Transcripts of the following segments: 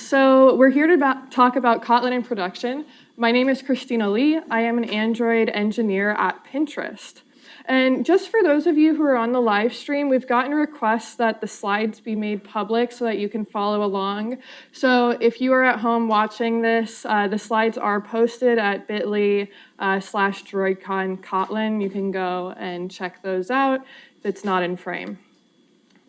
So we're here to talk about Kotlin in production. My name is Christina Lee. I am an Android engineer at Pinterest. And just for those of you who are on the live stream, we've gotten requests that the slides be made public so that you can follow along. So if you are at home watching this, the slides are posted at bit.ly/Droidcon Kotlin. You can go and check those out if it's not in frame.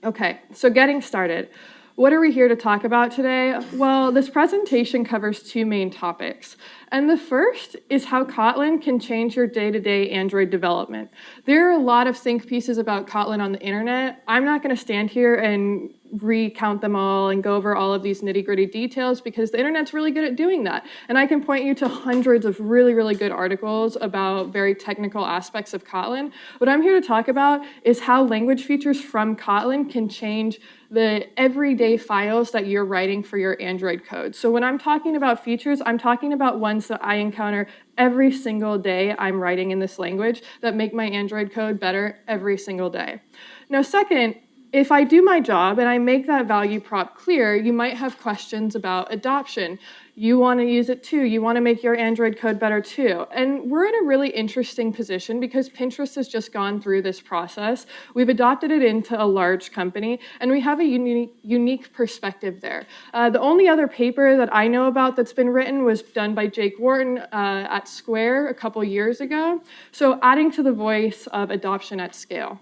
Okay, so getting started. What are we here to talk about today? Well, this presentation covers two main topics. And the first is how Kotlin can change your day-to-day Android development. There are a lot of think pieces about Kotlin on the internet. I'm not going to stand here and recount them all and go over all of these nitty-gritty details because the internet's really good at doing that. And I can point you to hundreds of really, really good articles about very technical aspects of Kotlin. What I'm here to talk about is how language features from Kotlin can change the everyday files that you're writing for your Android code. So when I'm talking about features, I'm talking about ones that I encounter every single day I'm writing in this language that make my Android code better every single day. Now, second, if I do my job and I make that value prop clear, you might have questions about adoption. You want to use it too. You want to make your Android code better too. And we're in a really interesting position because Pinterest has just gone through this process. We've adopted it into a large company, and we have a unique perspective there. The only other paper that I know about that's been written was done by Jake Wharton at Square a couple years ago. So adding to the voice of adoption at scale.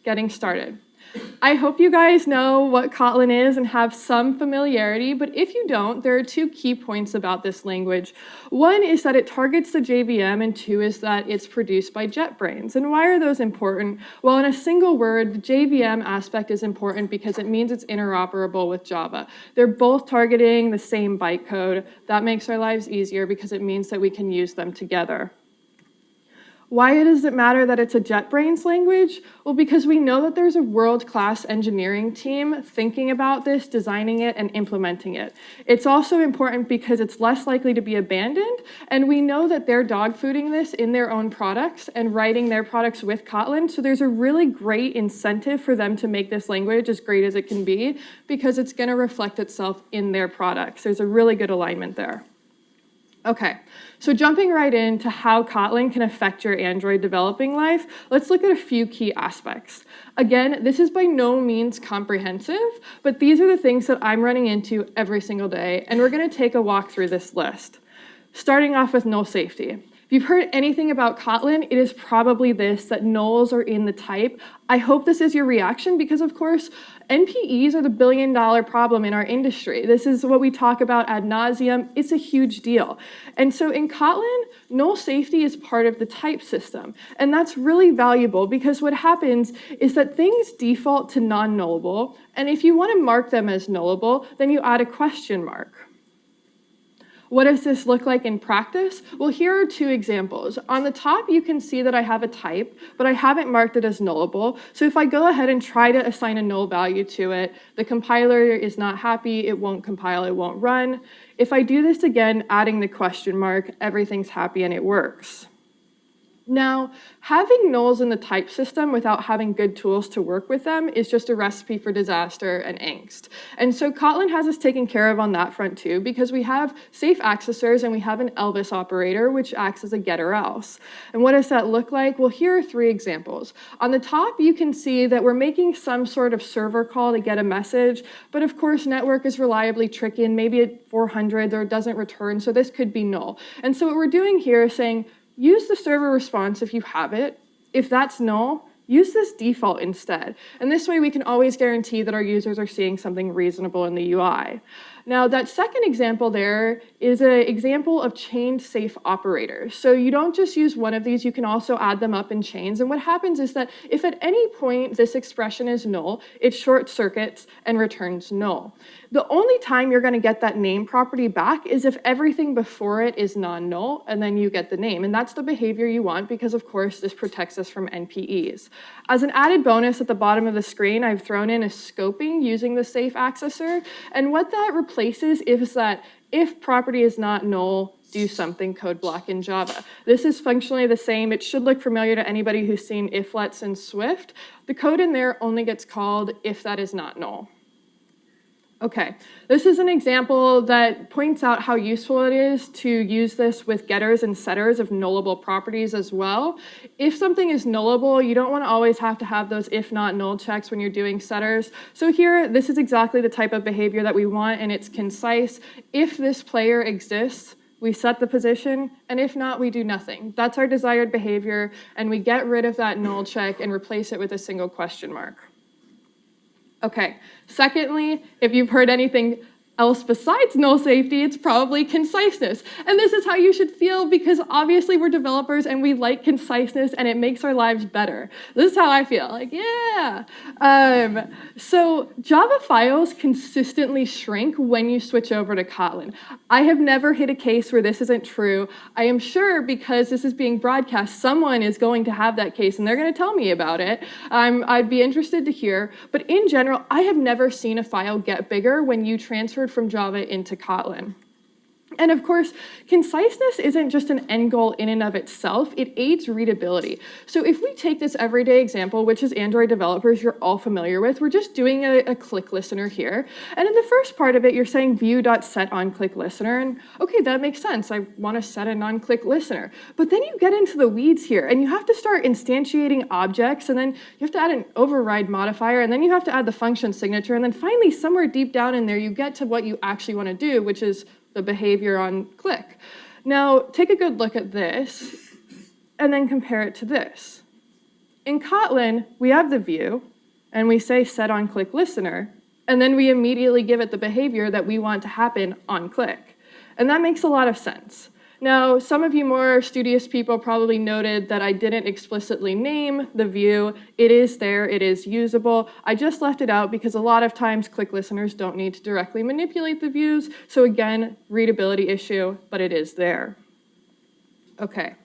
Getting started. I hope you guys know what Kotlin is and have some familiarity, but if you don't, there are two key points about this language. One is that it targets the JVM, and two is that it's produced by JetBrains. And why are those important? Well, in a single word, the JVM aspect is important because it means it's interoperable with Java. They're both targeting the same bytecode. That makes our lives easier because it means that we can use them together. Why does it matter that it's a JetBrains language? Well, because we know that there's a world-class engineering team thinking about this, designing it, and implementing it. It's also important because it's less likely to be abandoned, and we know that they're dogfooding this in their own products and writing their products with Kotlin, so there's a really great incentive for them to make this language as great as it can be because it's going to reflect itself in their products. There's a really good alignment there. Okay, so jumping right into how Kotlin can affect your Android developing life, let's look at a few key aspects. Again, this is by no means comprehensive, but these are the things that I'm running into every single day, and we're going to take a walk through this list. Starting off with null safety. If you've heard anything about Kotlin, it is probably this, that nulls are in the type. I hope this is your reaction because, of course, NPEs are the billion-dollar problem in our industry. This is what we talk about ad nauseum. It's a huge deal. And so in Kotlin, null safety is part of the type system. And that's really valuable because what happens is that things default to non-nullable. And if you want to mark them as nullable, then you add a question mark. What does this look like in practice? Well, here are two examples. On the top, you can see that I have a type, but I haven't marked it as nullable. So if I go ahead and try to assign a null value to it, the compiler is not happy, it won't compile, it won't run. If I do this again, adding the question mark, everything's happy and it works. Now, having nulls in the type system without having good tools to work with them is just a recipe for disaster and angst. And so Kotlin has us taken care of on that front too, because we have safe accessors and we have an Elvis operator, which acts as a getter else. And what does that look like? Well, here are three examples. On the top, you can see that we're making some sort of server call to get a message, but of course, network is reliably tricky, and maybe at 400, or it doesn't return, so this could be null. And so what we're doing here is saying, use the server response if you have it. If that's null, use this default instead. And this way we can always guarantee that our users are seeing something reasonable in the UI. Now, that second example there is an example of chained safe operators. So you don't just use one of these, you can also add them up in chains. And what happens is that if at any point this expression is null, it short circuits and returns null. The only time you're going to get that name property back is if everything before it is non-null, and then you get the name. And that's the behavior you want because, of course, this protects us from NPEs. As an added bonus at the bottom of the screen, I've thrown in a scoping using the safe accessor. And what that replaces is that if property is not null, do something code block in Java. This is functionally the same. It should look familiar to anybody who's seen iflets in Swift. The code in there only gets called if that is not null. Okay, this is an example that points out how useful it is to use this with getters and setters of nullable properties as well. If something is nullable, you don't want to always have to have those if not null checks when you're doing setters. So here, this is exactly the type of behavior that we want, and it's concise. If this player exists, we set the position, and if not, we do nothing. That's our desired behavior, and we get rid of that null check and replace it with a single question mark. Okay, secondly, if you've heard anything else besides null safety, it's probably conciseness. And this is how you should feel, because obviously we're developers and we like conciseness and it makes our lives better. This is how I feel, like, yeah. So Java files consistently shrink when you switch over to Kotlin. I have never hit a case where this isn't true. I am sure because this is being broadcast, someone is going to have that case and they're going to tell me about it. I'd be interested to hear. But in general, I have never seen a file get bigger when you transferred from Java into Kotlin. And of course, conciseness isn't just an end goal in and of itself, it aids readability. So if we take this everyday example, which is Android developers you're all familiar with, we're just doing a click listener here. And in the first part of it, you're saying view.setOnClickListener, and okay, that makes sense. I want to set a non-click listener. But then you get into the weeds here, and you have to start instantiating objects, and then you have to add an override modifier, and then you have to add the function signature, and then finally, somewhere deep down in there, you get to what you actually want to do, which is the behavior on click. Now, take a good look at this and then compare it to this. In Kotlin, we have the view, and we say set on click listener, and then we immediately give it the behavior that we want to happen on click. And that makes a lot of sense. Now, some of you more studious people probably noted that I didn't explicitly name the view. It is there, it is usable. I just left it out because a lot of times click listeners don't need to directly manipulate the views. So again, readability issue, but it is there. Okay.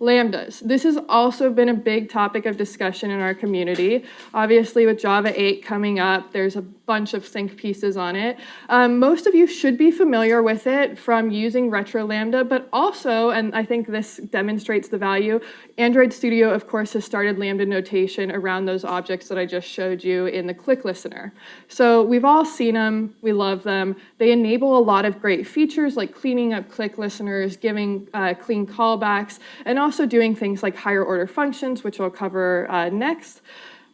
Lambdas. This has also been a big topic of discussion in our community. Obviously, with Java 8 coming up, there's a bunch of think pieces on it. Most of you should be familiar with it from using Retro Lambda, but also, and I think this demonstrates the value, Android Studio, of course, has started Lambda notation around those objects that I just showed you in the click listener. So we've all seen them, we love them. They enable a lot of great features like cleaning up click listeners, giving clean callbacks, and also doing things like higher order functions, which I'll cover next.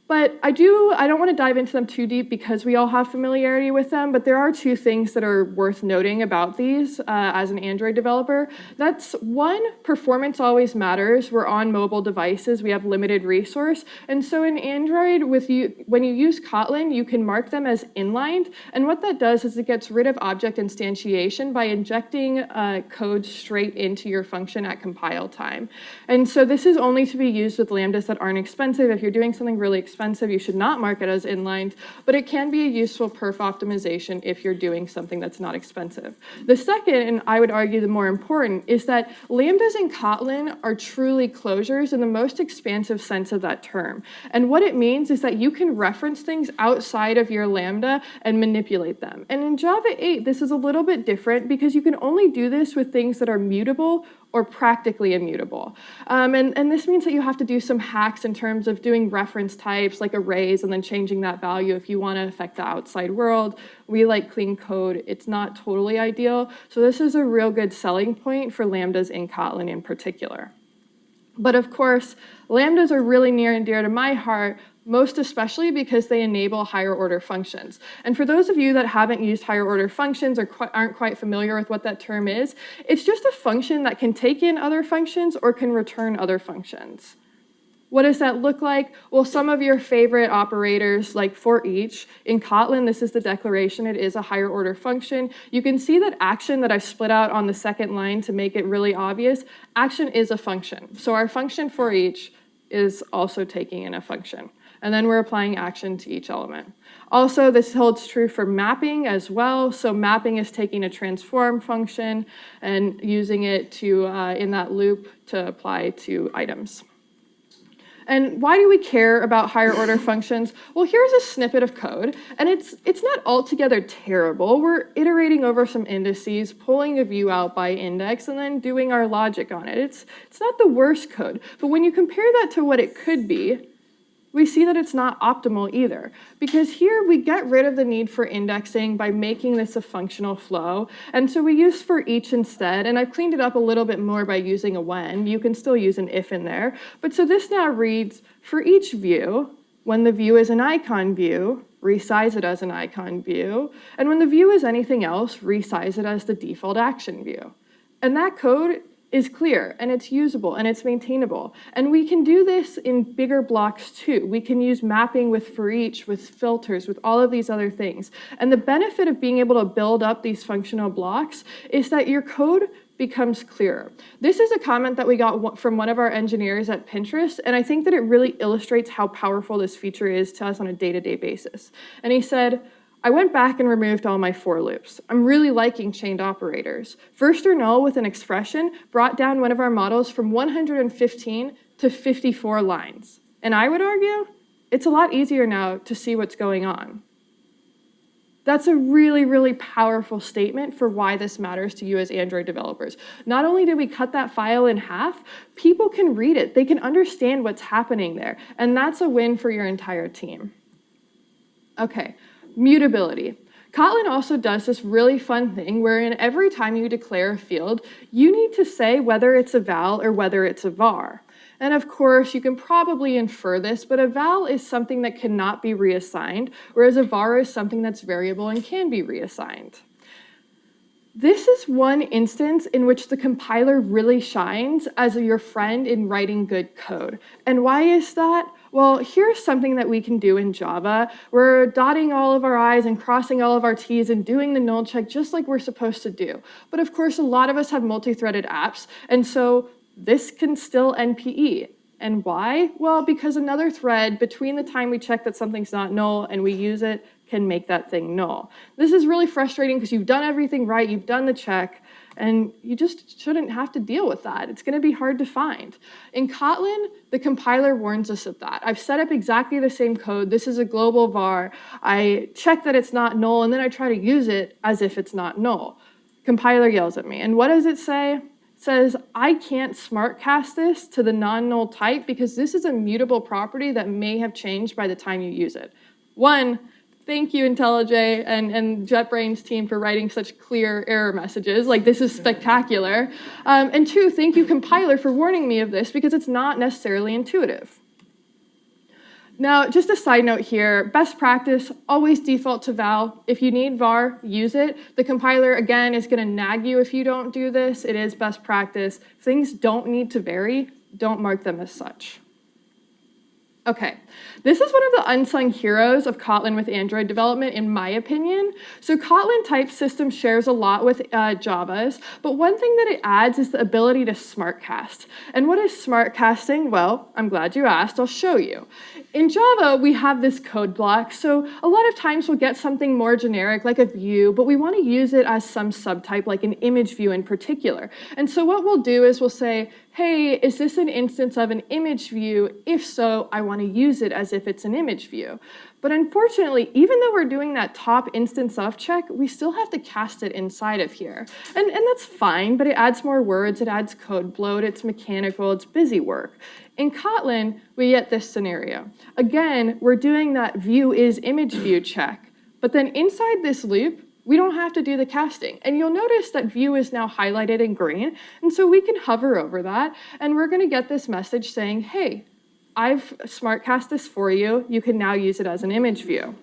But I don't want to dive into them too deep because we all have familiarity with them, but there are two things that are worth noting about these as an Android developer. That's one, performance always matters. We're on mobile devices, we have limited resource. And so in Android, when you use Kotlin, you can mark them as inlined. And what that does is it gets rid of object instantiation by injecting code straight into your function at compile time. And so this is only to be used with Lambdas that aren't expensive. If you're doing something really expensive, you should not mark it as inlined, but it can be a useful perf optimization if you're doing something that's not expensive. The second, and I would argue the more important, is that Lambdas in Kotlin are truly closures in the most expansive sense of that term. And what it means is that you can reference things outside of your Lambda and manipulate them. And in Java 8, this is a little bit different because you can only do this with things that are mutable or practically immutable. And this means that you have to do some hacks in terms of doing reference types like arrays and then changing that value if you want to affect the outside world. We like clean code. It's not totally ideal. So this is a real good selling point for Lambdas in Kotlin in particular. But of course, Lambdas are really near and dear to my heart, most especially because they enable higher order functions. And for those of you that haven't used higher order functions or aren't quite familiar with what that term is, it's just a function that can take in other functions or can return other functions. What does that look like? Well, some of your favorite operators, like for each, in Kotlin, this is the declaration, it is a higher order function. You can see that action that I've split out on the second line to make it really obvious, action is a function. So our function for each is also taking in a function. And then we're applying action to each element. Also, this holds true for mapping as well. So mapping is taking a transform function and using it to, in that loop to apply to items. And why do we care about higher order functions? Well, here's a snippet of code, and it's not altogether terrible. We're iterating over some indices, pulling a view out by index, and then doing our logic on it. It's not the worst code, but when you compare that to what it could be, we see that it's not optimal either, because here we get rid of the need for indexing by making this a functional flow. And so we use for each instead, and I've cleaned it up a little bit more by using a when. You can still use an if in there. But so this now reads, for each view, when the view is an icon view, resize it as an icon view. And when the view is anything else, resize it as the default action view. And that code is clear, and it's usable, and it's maintainable. And we can do this in bigger blocks too. We can use mapping with for each, with filters, with all of these other things. And the benefit of being able to build up these functional blocks is that your code becomes clearer. This is a comment that we got from one of our engineers at Pinterest, and I think that it really illustrates how powerful this feature is to us on a day-to-day basis. And he said, I went back and removed all my for loops. I'm really liking chained operators. First or null with an expression brought down one of our models from 115 to 54 lines. And I would argue, it's a lot easier now to see what's going on. That's a really, really powerful statement for why this matters to you as Android developers. Not only did we cut that file in half, people can read it. They can understand what's happening there. And that's a win for your entire team. Okay. Mutability. Kotlin also does this really fun thing wherein every time you declare a field, you need to say whether it's a val or whether it's a var. And of course, you can probably infer this, but a val is something that cannot be reassigned, whereas a var is something that's variable and can be reassigned. This is one instance in which the compiler really shines as your friend in writing good code. And why is that? Well, here's something that we can do in Java. We're dotting all of our I's and crossing all of our T's and doing the null check just like we're supposed to do. But of course, a lot of us have multi-threaded apps, and so this can still NPE. And why? Well, because another thread between the time we check that something's not null and we use it can make that thing null. This is really frustrating because you've done everything right, you've done the check, and you just shouldn't have to deal with that. It's going to be hard to find. In Kotlin, the compiler warns us of that. I've set up exactly the same code. This is a global var. I check that it's not null, and then I try to use it as if it's not null. Compiler yells at me. And what does it say? It says, I can't smart cast this to the non-null type because this is a mutable property that may have changed by the time you use it. One, thank you, IntelliJ and JetBrains team for writing such clear error messages. Like, this is spectacular. And two, thank you, compiler, for warning me of this because it's not necessarily intuitive. Now, just a side note here, best practice, always default to val. If you need var, use it. The compiler, again, is going to nag you if you don't do this. It is best practice. Things don't need to vary. Don't mark them as such. Okay, this is one of the unsung heroes of Kotlin with Android development, in my opinion. So Kotlin type system shares a lot with Java's, but one thing that it adds is the ability to smart cast. And what is smart casting? Well, I'm glad you asked, I'll show you. In Java, we have this code block, so a lot of times we'll get something more generic like a view, but we want to use it as some subtype, like an image view in particular. And so what we'll do is we'll say, hey, is this an instance of an image view? If so, I want to use it as if it's an image view. But unfortunately, even though we're doing that top instance of check, we still have to cast it inside of here. And that's fine, but it adds more words, it adds code bloat, it's mechanical, it's busy work. In Kotlin, we get this scenario. Again, we're doing that view is image view check, but then inside this loop, we don't have to do the casting. And you'll notice that view is now highlighted in green, and so we can hover over that, and we're gonna get this message saying, hey, I've smart cast this for you. You can now use it as an image view.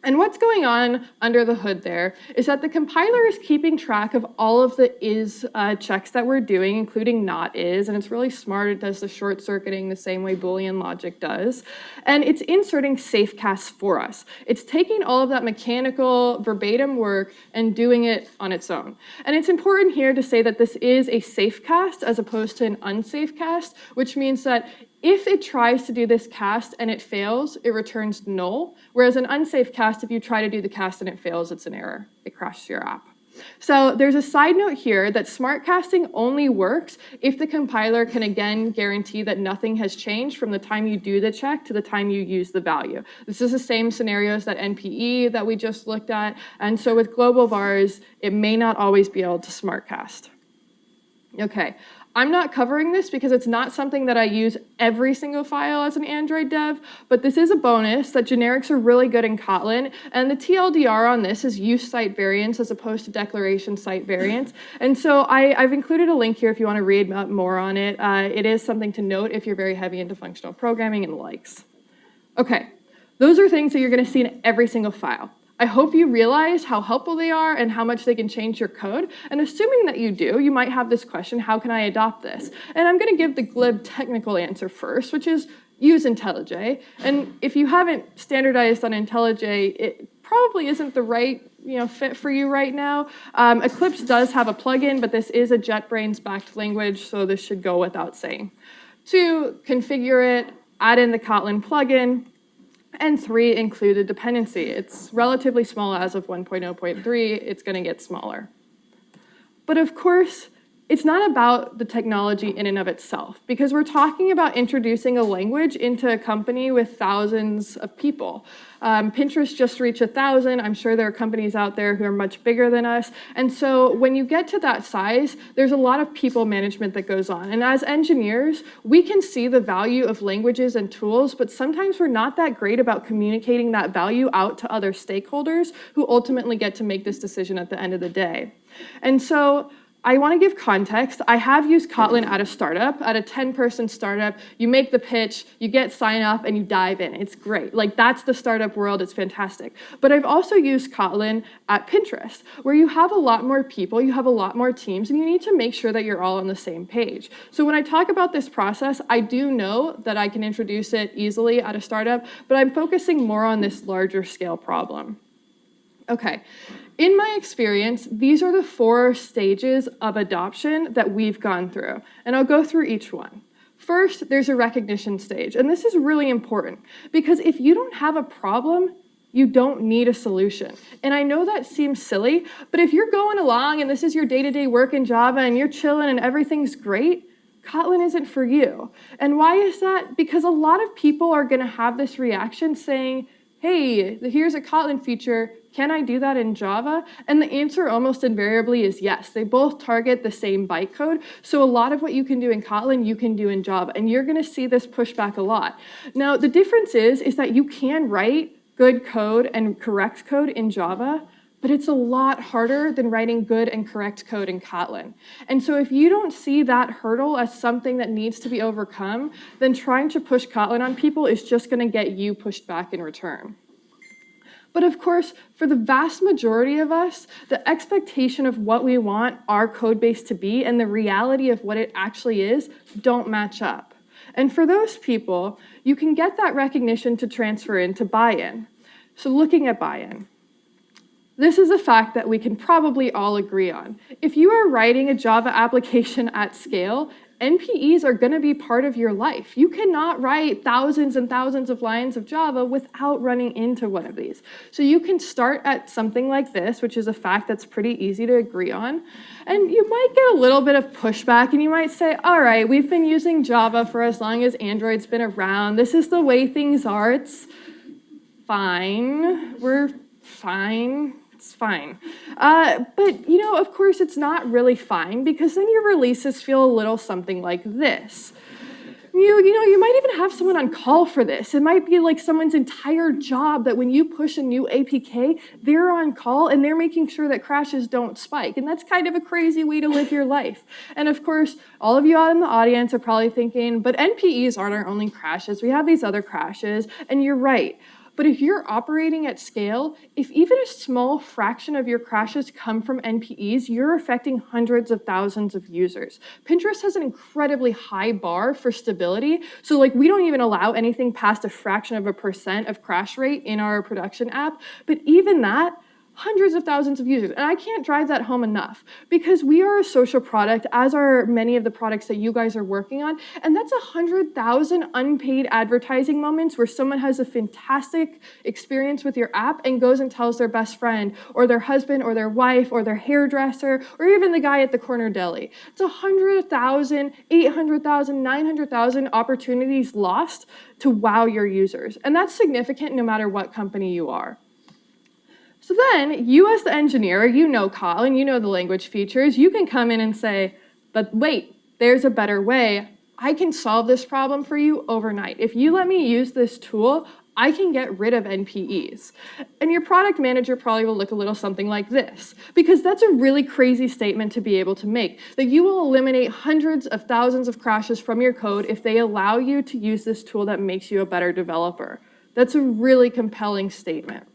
And what's going on under the hood there is that the compiler is keeping track of all of the is checks that we're doing, including not is, and it's really smart. It does the short circuiting the same way Boolean logic does. And it's inserting safe casts for us. It's taking all of that mechanical verbatim work and doing it on its own. And it's important here to say that this is a safe cast as opposed to an unsafe cast, which means that if it tries to do this cast and it fails, it returns null, whereas an unsafe cast, if you try to do the cast and it fails, it's an error. It crashes your app. So there's a side note here that smart casting only works if the compiler can again guarantee that nothing has changed from the time you do the check to the time you use the value. This is the same scenario as that NPE that we just looked at, and so with global vars, it may not always be able to smart cast. Okay, I'm not covering this because it's not something that I use every single file as an Android dev, but this is a bonus that generics are really good in Kotlin, and the TLDR on this is use site variants as opposed to declaration site variants. And so I've included a link here if you want to read more on it. It is something to note if you're very heavy into functional programming and the likes. Okay, those are things that you're going to see in every single file. I hope you realize how helpful they are and how much they can change your code. And assuming that you do, you might have this question, how can I adopt this? And I'm going to give the glib technical answer first, which is use IntelliJ. And if you haven't standardized on IntelliJ, it probably isn't the right fit for you right now. Eclipse does have a plugin, but this is a JetBrains-backed language, so this should go without saying. 2, configure it, add in the Kotlin plugin. And 3, include a dependency. It's relatively small as of 1.0.3. It's going to get smaller. But of course, it's not about the technology in and of itself, because we're talking about introducing a language into a company with thousands of people. Pinterest just reached 1,000. I'm sure there are companies out there who are much bigger than us. And so when you get to that size, there's a lot of people management that goes on. And as engineers, we can see the value of languages and tools, but sometimes we're not that great about communicating that value out to other stakeholders who ultimately get to make this decision at the end of the day. And so I want to give context. I have used Kotlin at a startup, at a 10-person startup. You make the pitch, you get sign-off, and you dive in. It's great. Like, that's the startup world. It's fantastic. But I've also used Kotlin at Pinterest, where you have a lot more people, you have a lot more teams, and you need to make sure that you're all on the same page. So when I talk about this process, I do know that I can introduce it easily at a startup, but I'm focusing more on this larger scale problem. Okay. In my experience, these are the 4 stages of adoption that we've gone through, and I'll go through each one. First, there's a recognition stage, and this is really important because if you don't have a problem, you don't need a solution. And I know that seems silly, but if you're going along and this is your day-to-day work in Java and you're chilling and everything's great, Kotlin isn't for you. And why is that? Because a lot of people are going to have this reaction saying, hey, here's a Kotlin feature, can I do that in Java? And the answer almost invariably is yes. They both target the same bytecode, so a lot of what you can do in Kotlin, you can do in Java, and you're gonna see this pushback a lot. Now, the difference is that you can write good code and correct code in Java, but it's a lot harder than writing good and correct code in Kotlin. And so if you don't see that hurdle as something that needs to be overcome, then trying to push Kotlin on people is just gonna get you pushed back in return. But of course, for the vast majority of us, the expectation of what we want our code base to be and the reality of what it actually is don't match up. And for those people, you can get that recognition to transfer into buy-in. So looking at buy-in. This is a fact that we can probably all agree on. If you are writing a Java application at scale, NPEs are going to be part of your life. You cannot write thousands and thousands of lines of Java without running into one of these. So you can start at something like this, which is a fact that's pretty easy to agree on. And you might get a little bit of pushback, and you might say, all right, we've been using Java for as long as Android's been around. This is the way things are. It's fine. We're fine. It's fine. But, of course, it's not really fine because then your releases feel a little something like this. You might even have someone on call for this. It might be like someone's entire job that when you push a new APK, they're on call and they're making sure that crashes don't spike. And that's kind of a crazy way to live your life. And of course, all of you out in the audience are probably thinking, but NPEs aren't our only crashes. We have these other crashes. And you're right. But if you're operating at scale, if even a small fraction of your crashes come from NPEs, you're affecting hundreds of thousands of users. Pinterest has an incredibly high bar for stability. So we don't even allow anything past a fraction of a % of crash rate in our production app. But even that, hundreds of thousands of users. And I can't drive that home enough because we are a social product, as are many of the products that you guys are working on. And that's 100,000 unpaid advertising moments where someone has a fantastic experience with your app and goes and tells their best friend or their husband or their wife or their hairdresser or even the guy at the corner deli. It's 100,000, 800,000, 900,000 opportunities lost to wow your users. And that's significant no matter what company you are. So then, you as the engineer, you know Kotlin, you know the language features, you can come in and say, But wait, there's a better way. I can solve this problem for you overnight. If you let me use this tool, I can get rid of NPEs. And your product manager probably will look a little something like this, because that's a really crazy statement to be able to make, that you will eliminate hundreds of thousands of crashes from your code if they allow you to use this tool that makes you a better developer. That's a really compelling statement.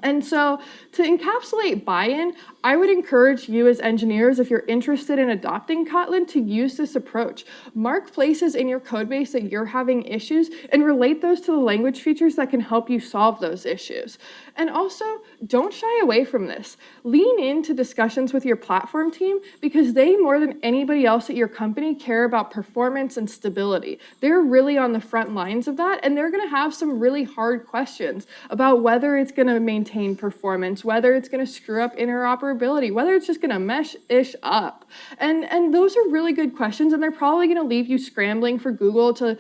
And so to encapsulate buy-in, I would encourage you as engineers, if you're interested in adopting Kotlin, to use this approach. Mark places in your code base that you're having issues and relate those to the language features that can help you solve those issues. And also, don't shy away from this. Lean into discussions with your platform team because they, more than anybody else at your company, care about performance and stability. They're really on the front lines of that, and they're going to have some really hard questions about whether it's going to maintain performance, whether it's going to screw up interoperability, whether it's just going to mesh-ish up. And those are really good questions, and they're probably going to leave you scrambling for Google to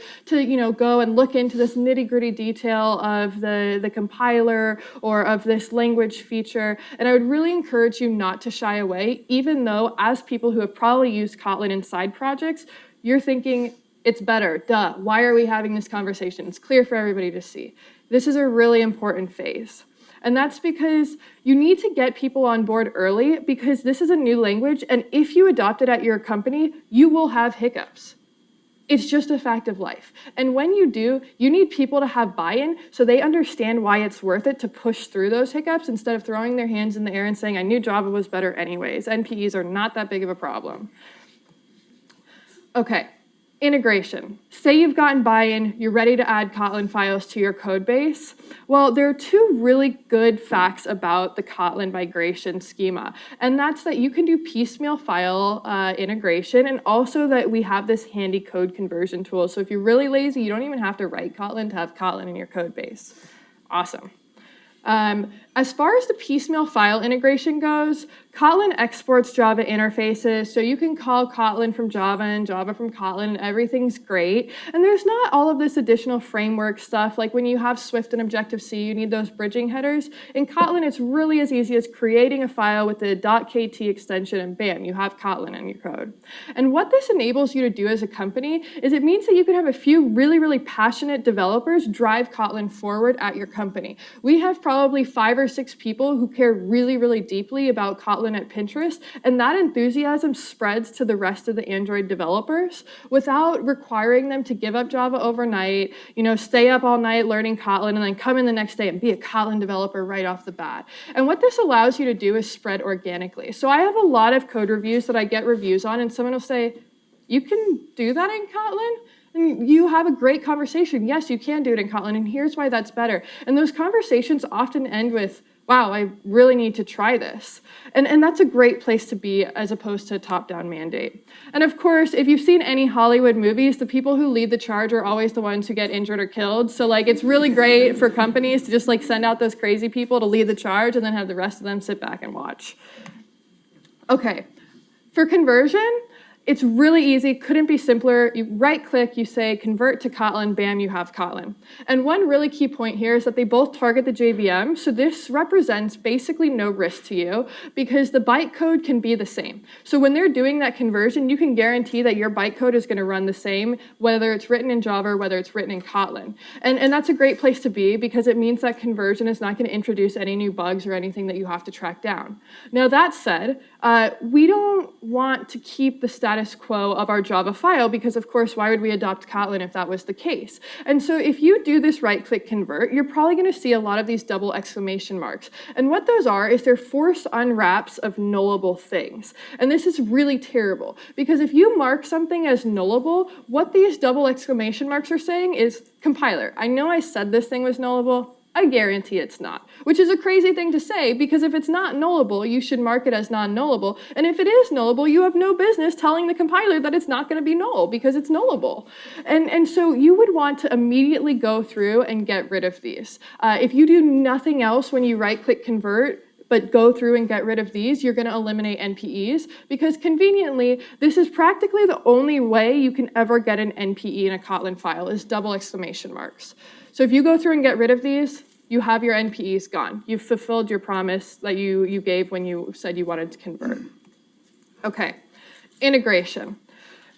go and look into this nitty-gritty detail of the compiler or of this language feature. And I would really encourage you not to shy away, even though as people who have probably used Kotlin in side projects, you're thinking, it's better, duh, why are we having this conversation? It's clear for everybody to see. This is a really important phase. And that's because you need to get people on board early because this is a new language, and if you adopt it at your company, you will have hiccups. It's just a fact of life. And when you do, you need people to have buy-in so they understand why it's worth it to push through those hiccups instead of throwing their hands in the air and saying, I knew Java was better anyways. NPEs are not that big of a problem. Okay, integration. Say you've gotten buy-in, you're ready to add Kotlin files to your code base. Well, there are two really good facts about the Kotlin migration schema, and that's that you can do piecemeal file integration, and also that we have this handy code conversion tool. So if you're really lazy, you don't even have to write Kotlin to have Kotlin in your code base. Awesome. As far as the piecemeal file integration goes, Kotlin exports Java interfaces, so you can call Kotlin from Java and Java from Kotlin, and everything's great. And there's not all of this additional framework stuff, like when you have Swift and Objective-C, you need those bridging headers. In Kotlin, it's really as easy as creating a file with the .kt extension, and bam, you have Kotlin in your code. And what this enables you to do as a company is it means that you can have a few really, really passionate developers drive Kotlin forward at your company. We have probably 5 or 6 people who care really, really deeply about Kotlin at Pinterest, and that enthusiasm spreads to the rest of the Android developers without requiring them to give up Java overnight, stay up all night learning Kotlin, and then come in the next day and be a Kotlin developer right off the bat. And what this allows you to do is spread organically. So I have a lot of code reviews that I get reviews on, and someone will say, you can do that in Kotlin? And you have a great conversation. Yes, you can do it in Kotlin, and here's why that's better. And those conversations often end with, wow, I really need to try this. And that's a great place to be as opposed to a top-down mandate. And of course, if you've seen any Hollywood movies, the people who lead the charge are always the ones who get injured or killed. So it's really great for companies to just send out those crazy people to lead the charge and then have the rest of them sit back and watch. Okay, for conversion, it's really easy, couldn't be simpler. You right-click, you say convert to Kotlin, bam, you have Kotlin. And one really key point here is that they both target the JVM, so this represents basically no risk to you because the bytecode can be the same. So when they're doing that conversion, you can guarantee that your bytecode is going to run the same, whether it's written in Java or whether it's written in Kotlin. And that's a great place to be because it means that conversion is not going to introduce any new bugs or anything that you have to track down. Now that said, we don't want to keep the status quo of our Java file because, of course, why would we adopt Kotlin if that was the case? And so if you do this right-click convert, you're probably going to see a lot of these double exclamation marks. And what those are is they're forced unwraps of nullable things. And this is really terrible because if you mark something as nullable, what these double exclamation marks are saying is, compiler, I know I said this thing was nullable, I guarantee it's not, which is a crazy thing to say because if it's not nullable, you should mark it as non-nullable. And if it is nullable, you have no business telling the compiler that it's not going to be null because it's nullable. And so you would want to immediately go through and get rid of these. If you do nothing else when you right-click convert, but go through and get rid of these, you're going to eliminate NPEs because conveniently, this is practically the only way you can ever get an NPE in a Kotlin file is double exclamation marks. So if you go through and get rid of these, you have your NPEs gone. You've fulfilled your promise that you gave when you said you wanted to convert. Okay, Integration.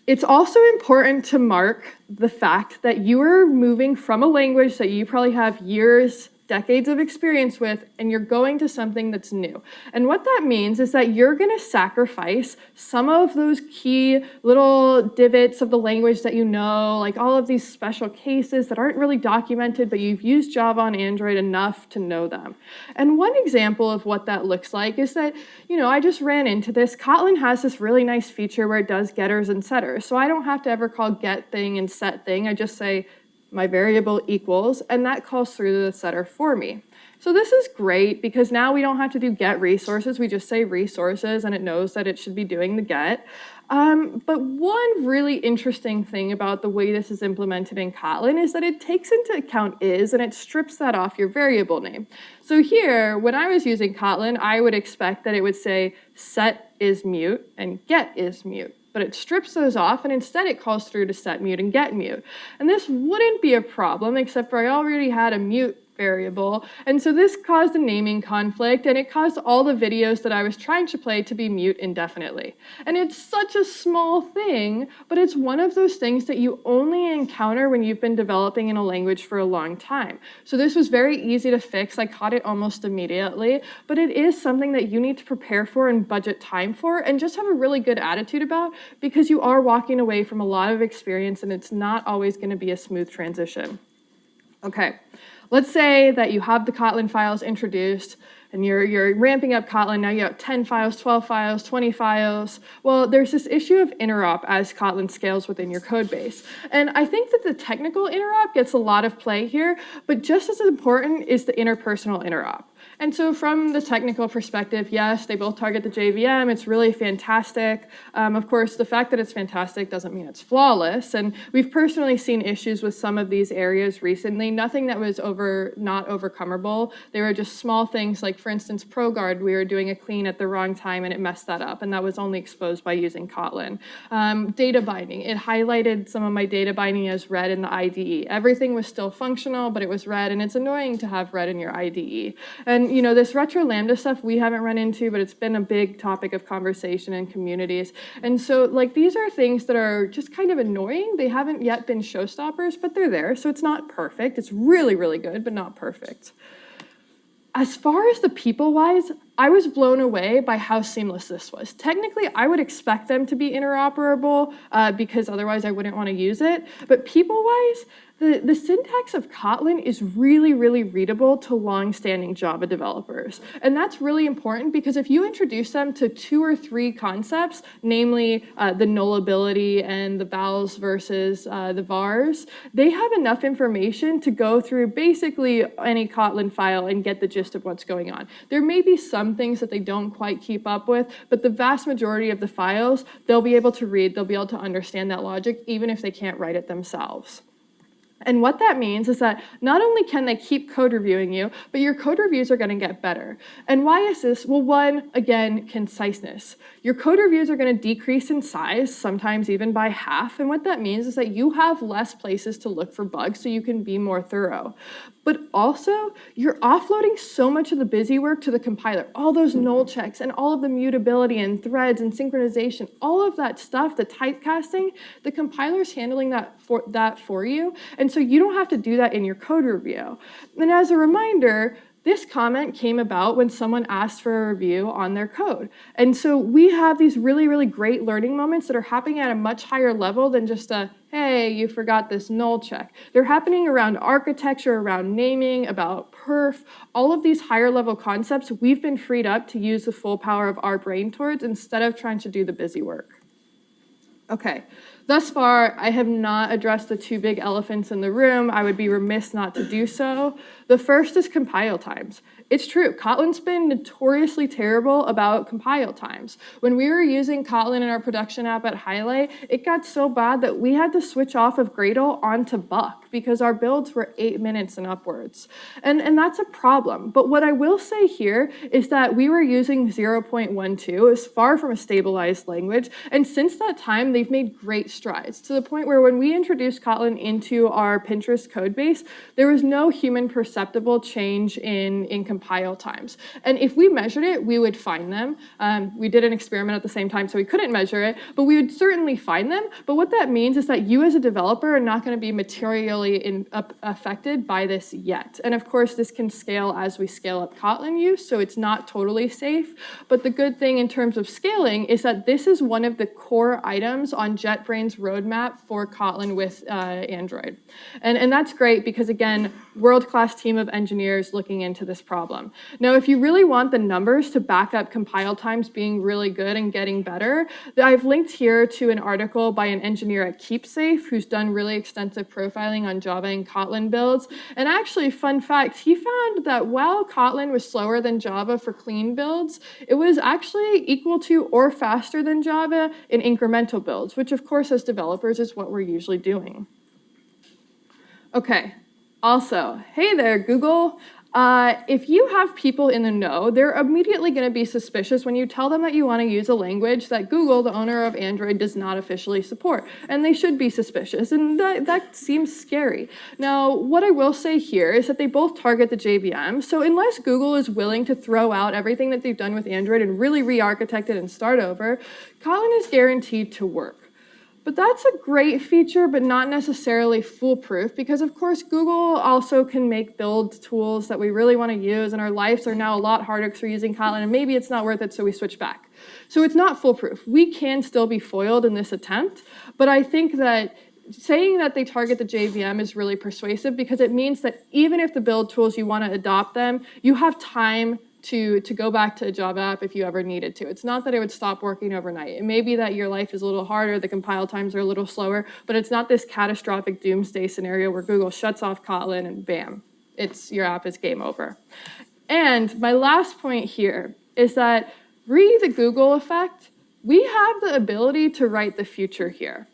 It's also important to mark the fact that you are moving from a language that you probably have years, decades of experience with, and you're going to something that's new. And what that means is that you're going to sacrifice some of those key little divots of the language that you know, like all of these special cases that aren't really documented, but you've used Java on Android enough to know them. And one example of what that looks like is that, I just ran into this. Kotlin has this really nice feature where it does getters and setters. So I don't have to ever call get thing and set thing. I just say, my variable equals, and that calls through the setter for me. So this is great because now we don't have to do get resources. We just say resources and it knows that it should be doing the get. But one really interesting thing about the way this is implemented in Kotlin is that it takes into account is and it strips that off your variable name. So here, when I was using Kotlin, I would expect that it would say set is mute and get is mute. But it strips those off and instead it calls through to set mute and get mute. And this wouldn't be a problem except for I already had a mute variable. And so this caused a naming conflict and it caused all the videos that I was trying to play to be mute indefinitely. And it's such a small thing, but it's one of those things that you only encounter when you've been developing in a language for a long time. So this was very easy to fix. I caught it almost immediately, but it is something that you need to prepare for and budget time for and just have a really good attitude about because you are walking away from a lot of experience and it's not always going to be a smooth transition. Okay. Let's say that you have the Kotlin files introduced and you're ramping up Kotlin. Now you have 10 files, 12 files, 20 files. Well, there's this issue of interop as Kotlin scales within your code base. And I think that the technical interop gets a lot of play here, but just as important is the interpersonal interop. And so from the technical perspective, yes, they both target the JVM. It's really fantastic. Of course, the fact that it's fantastic doesn't mean it's flawless. And we've personally seen issues with some of these areas recently. Nothing that was not overcomable. They were just small things like, for instance, ProGuard, we were doing a clean at the wrong time and it messed that up. And that was only exposed by using Kotlin. Data binding. It highlighted some of my data binding as red in the IDE. Everything was still functional, but it was red. And it's annoying to have red in your IDE. And this retro Lambda stuff we haven't run into, but it's been a big topic of conversation in communities. And so these are things that are just kind of annoying. They haven't yet been showstoppers, but they're there. So it's not perfect. It's really, really good, but not perfect. As far as the people-wise, I was blown away by how seamless this was. Technically, I would expect them to be interoperable because otherwise I wouldn't want to use it. But people-wise, the syntax of Kotlin is really, really readable to long-standing Java developers. And that's really important because if you introduce them to 2 or 3 concepts, namely the nullability and the vals versus the vars, they have enough information to go through basically any Kotlin file and get the gist of what's going on. There may be some things that they don't quite keep up with, but the vast majority of the files, they'll be able to read, they'll be able to understand that logic, even if they can't write it themselves. And what that means is that not only can they keep code reviewing you, but your code reviews are going to get better. And why is this? Well, one, again, conciseness. Your code reviews are going to decrease in size, sometimes even by half. And what that means is that you have less places to look for bugs so you can be more thorough. But also, you're offloading so much of the busy work to the compiler. All those null checks and all of the mutability and threads and synchronization, all of that stuff, the typecasting, the compiler's handling that for you. And so you don't have to do that in your code review. And as a reminder, this comment came about when someone asked for a review on their code. And so we have these really, really great learning moments that are happening at a much higher level than just a, hey, you forgot this null check. They're happening around architecture, around naming, about perf, all of these higher level concepts we've been freed up to use the full power of our brain towards instead of trying to do the busy work. Okay, thus far, I have not addressed the 2 big elephants in the room. I would be remiss not to do so. The first is compile times. It's true, Kotlin's been notoriously terrible about compile times. When we were using Kotlin in our production app at Highlight, it got so bad that we had to switch off of Gradle onto Buck because our builds were 8 minutes and upwards. And that's a problem. But what I will say here is that we were using 0.12. It's far from a stabilized language. And since that time, they've made great strides to the point where when we introduced Kotlin into our Pinterest code base, there was no human perceptible change in compile times. And if we measured it, we would find them. We did an experiment at the same time, so we couldn't measure it, but we would certainly find them. But what that means is that you as a developer are not going to be materially affected by this yet. And of course, this can scale as we scale up Kotlin use, so it's not totally safe. But the good thing in terms of scaling is that this is one of the core items on JetBrains' roadmap for Kotlin with Android. And that's great because, again, world-class team of engineers looking into this problem. Now, if you really want the numbers to back up compile times being really good and getting better, I've linked here to an article by an engineer at KeepSafe who's done really extensive profiling on Java and Kotlin builds. And actually, fun fact, he found that while Kotlin was slower than Java for clean builds, it was actually equal to or faster than Java in incremental builds, which of course as developers is what we're usually doing. Okay, also, hey there, Google. If you have people in the know, they're immediately going to be suspicious when you tell them that you want to use a language that Google, the owner of Android, does not officially support. And they should be suspicious, and that seems scary. Now, what I will say here is that they both target the JVM, so unless Google is willing to throw out everything that they've done with Android and really re-architect it and start over, Kotlin is guaranteed to work. But that's a great feature, but not necessarily foolproof, because of course Google also can make build tools that we really want to use, and our lives are now a lot harder because we're using Kotlin, and maybe it's not worth it, so we switch back. So it's not foolproof. We can still be foiled in this attempt, but I think that saying that they target the JVM is really persuasive because it means that even if the build tools, you want to adopt them, you have time to go back to a Java app if you ever needed to. It's not that it would stop working overnight. It may be that your life is a little harder, the compile times are a little slower, but it's not this catastrophic doomsday scenario where Google shuts off Kotlin and bam, your app is game over. And my last point here is that re the Google effect, we have the ability to write the future here.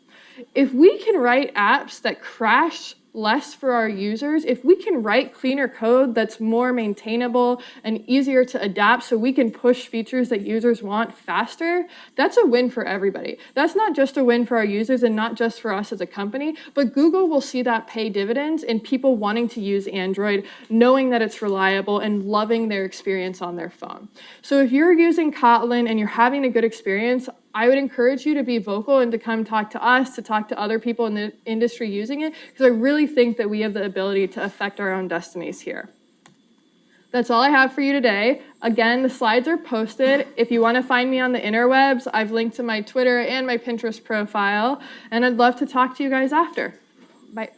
If we can write apps that crash less for our users, if we can write cleaner code that's more maintainable and easier to adapt so we can push features that users want faster, that's a win for everybody. That's not just a win for our users and not just for us as a company, but Google will see that pay dividends in people wanting to use Android, knowing that it's reliable and loving their experience on their phone. So if you're using Kotlin and you're having a good experience, I would encourage you to be vocal and to come talk to us, to talk to other people in the industry using it, because I really think that we have the ability to affect our own destinies here. That's all I have for you today. Again, the slides are posted. If you want to find me on the interwebs, I've linked to my Twitter and my Pinterest profile, and I'd love to talk to you guys after. Bye.